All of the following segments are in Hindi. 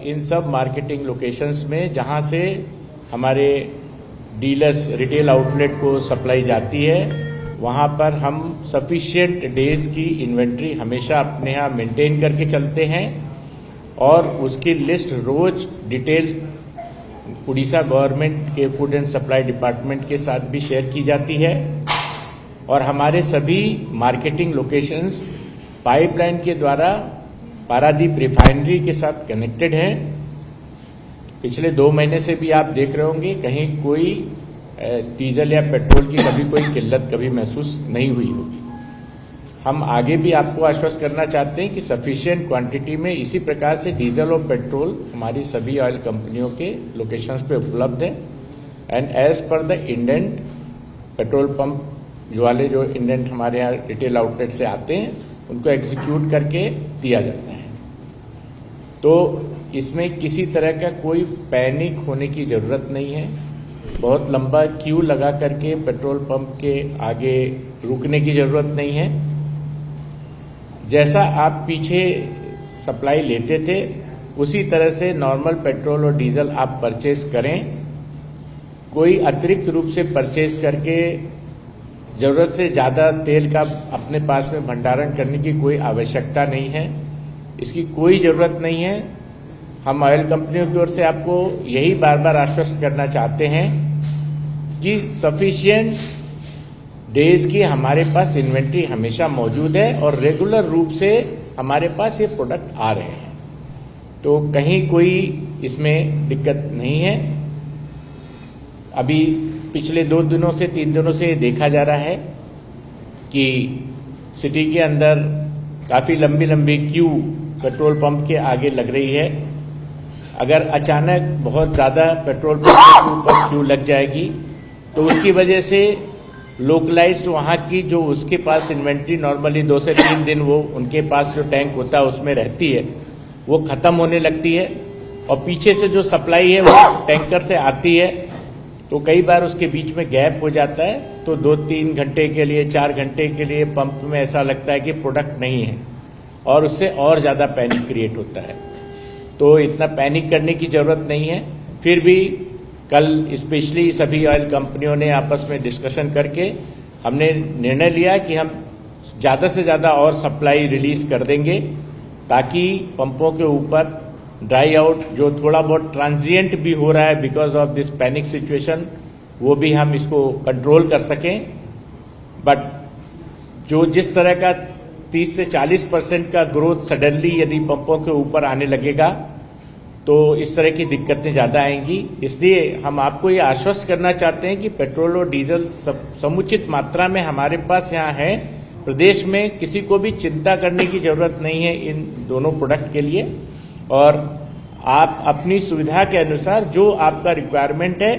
इन सब मार्केटिंग लोकेशंस में जहां से हमारे डीलर्स रिटेल आउटलेट को सप्लाई जाती है, वहां पर हम सफिशिएंट डेज की इन्वेंट्री हमेशा अपने यहाँ मेंटेन करके चलते हैं और उसकी लिस्ट रोज डिटेल उड़ीसा गवर्नमेंट के फूड एंड सप्लाई डिपार्टमेंट के साथ भी शेयर की जाती है। और हमारे सभी मार्केटिंग लोकेशंस पाइपलाइन के द्वारा पारादीप रिफाइनरी के साथ कनेक्टेड हैं। पिछले 2 महीने से भी आप देख रहे होंगे कहीं कोई डीजल या पेट्रोल की कभी कोई किल्लत कभी महसूस नहीं हुई होगी। हम आगे भी आपको आश्वस्त करना चाहते हैं कि सफिशिएंट क्वांटिटी में इसी प्रकार से डीजल और पेट्रोल हमारी सभी ऑयल कंपनियों के लोकेशंस पे उपलब्ध है। And as per the indent petrol pump वाले जो इंडेंट हमारे यहाँ रिटेल आउटलेट से आते हैं उनको एग्जीक्यूट करके दिया जाता है। तो इसमें किसी तरह का कोई पैनिक होने की जरूरत नहीं है। बहुत लंबा क्यू लगा करके पेट्रोल पंप के आगे रुकने की जरूरत नहीं है। जैसा आप पीछे सप्लाई लेते थे उसी तरह से नॉर्मल पेट्रोल और डीजल आप परचेज करें। कोई अतिरिक्त रूप से परचेज करके जरूरत से ज्यादा तेल का अपने पास में भंडारण करने की कोई आवश्यकता नहीं है। इसकी कोई जरूरत नहीं है। हम ऑयल कंपनियों की ओर से आपको यही बार बार आश्वस्त करना चाहते हैं कि सफिशिएंट डेज की हमारे पास इन्वेंट्री हमेशा मौजूद है और रेगुलर रूप से हमारे पास ये प्रोडक्ट आ रहे हैं। तो कहीं कोई इसमें दिक्कत नहीं है। अभी पिछले 2 दिनों से 3 दिनों से देखा जा रहा है कि सिटी के अंदर काफी लंबी लंबी क्यू पेट्रोल पंप के आगे लग रही है। अगर अचानक बहुत ज्यादा पेट्रोल पंप के ऊपर क्यू लग जाएगी तो उसकी वजह से लोकलाइज्ड वहां की जो उसके पास इन्वेंट्री नॉर्मली 2 से 3 दिन वो उनके पास जो टैंक होता है उसमें रहती है वो खत्म होने लगती है। और पीछे से जो सप्लाई है वो टैंकर से आती है तो कई बार उसके बीच में गैप हो जाता है। तो 2-3 घंटे के लिए 4 घंटे के लिए पंप में ऐसा लगता है कि प्रोडक्ट नहीं है और उससे और ज्यादा पैनिक क्रिएट होता है। तो इतना पैनिक करने की जरूरत नहीं है। फिर भी कल स्पेशली सभी ऑयल कंपनियों ने आपस में डिस्कशन करके हमने निर्णय लिया कि हम ज्यादा से ज्यादा और सप्लाई रिलीज कर देंगे ताकि पंपों के ऊपर ड्राई आउट जो थोड़ा बहुत ट्रांजिएंट भी हो रहा है because of this panic situation वो भी हम इसको कंट्रोल कर सकें। बट जो जिस तरह का 30 से 40% का ग्रोथ सडनली यदि पंपों के ऊपर आने लगेगा तो इस तरह की दिक्कतें ज्यादा आएंगी। इसलिए हम आपको ये आश्वस्त करना चाहते हैं कि पेट्रोल और डीजल समुचित मात्रा में हमारे पास यहाँ है। प्रदेश में किसी को भी चिंता करने की जरूरत नहीं है इन दोनों प्रोडक्ट के लिए। और आप अपनी सुविधा के अनुसार जो आपका रिक्वायरमेंट है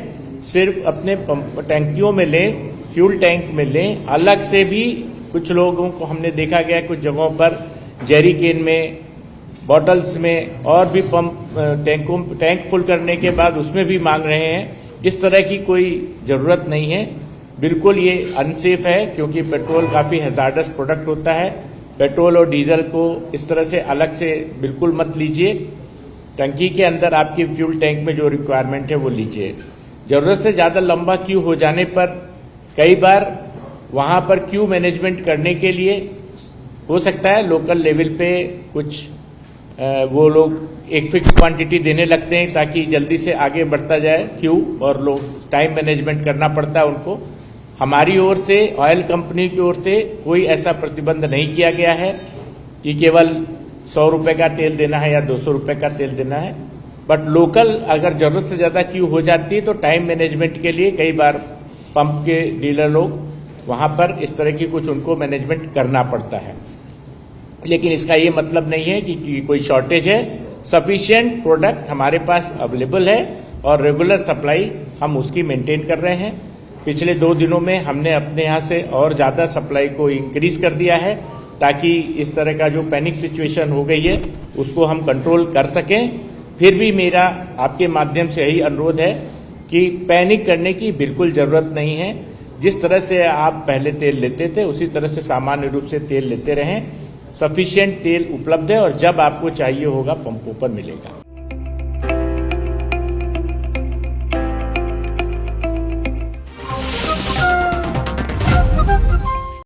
सिर्फ अपने टैंकियों में लें, फ्यूल टैंक में लें। अलग से भी कुछ लोगों को हमने देखा गया कुछ जगहों पर जेरी केन में, बॉटल्स में और भी टैंक फुल करने के बाद उसमें भी मांग रहे हैं। इस तरह की कोई जरूरत नहीं है। बिल्कुल ये अनसेफ है क्योंकि पेट्रोल काफी हैजार्डस प्रोडक्ट होता है। पेट्रोल और डीजल को इस तरह से अलग से बिल्कुल मत लीजिए। टंकी के अंदर आपकी फ्यूल टैंक में जो रिक्वायरमेंट है वो लीजिए। जरूरत से ज्यादा लंबा क्यू हो जाने पर कई बार वहां पर क्यू मैनेजमेंट करने के लिए हो सकता है लोकल लेवल पे कुछ वो लोग एक फिक्स क्वांटिटी देने लगते हैं ताकि जल्दी से आगे बढ़ता जाए क्यू और लोग टाइम मैनेजमेंट करना पड़ता है उनको। हमारी ओर से ऑयल कंपनी की ओर से कोई ऐसा प्रतिबंध नहीं किया गया है कि केवल 100 रुपए का तेल देना है या 200 रुपए का तेल देना है। बट लोकल अगर जरूरत से ज्यादा क्यू हो जाती है तो टाइम मैनेजमेंट के लिए कई बार पंप के डीलर लोग वहां पर इस तरह की कुछ उनको मैनेजमेंट करना पड़ता है। लेकिन इसका ये मतलब नहीं है कि कोई शॉर्टेज है। सफिशिएंट प्रोडक्ट हमारे पास अवेलेबल है और रेगुलर सप्लाई हम उसकी मेंटेन कर रहे हैं। पिछले 2 दिनों में हमने अपने यहाँ से और ज्यादा सप्लाई को इंक्रीज कर दिया है ताकि इस तरह का जो पैनिक सिचुएशन हो गई है उसको हम कंट्रोल कर सकें। फिर भी मेरा आपके माध्यम से यही अनुरोध है कि पैनिक करने की बिल्कुल जरूरत नहीं है। जिस तरह से आप पहले तेल लेते थे उसी तरह से सामान्य रूप से तेल लेते रहें। सफिशिएंट तेल उपलब्ध है और जब आपको चाहिए होगा पंपों पर मिलेगा।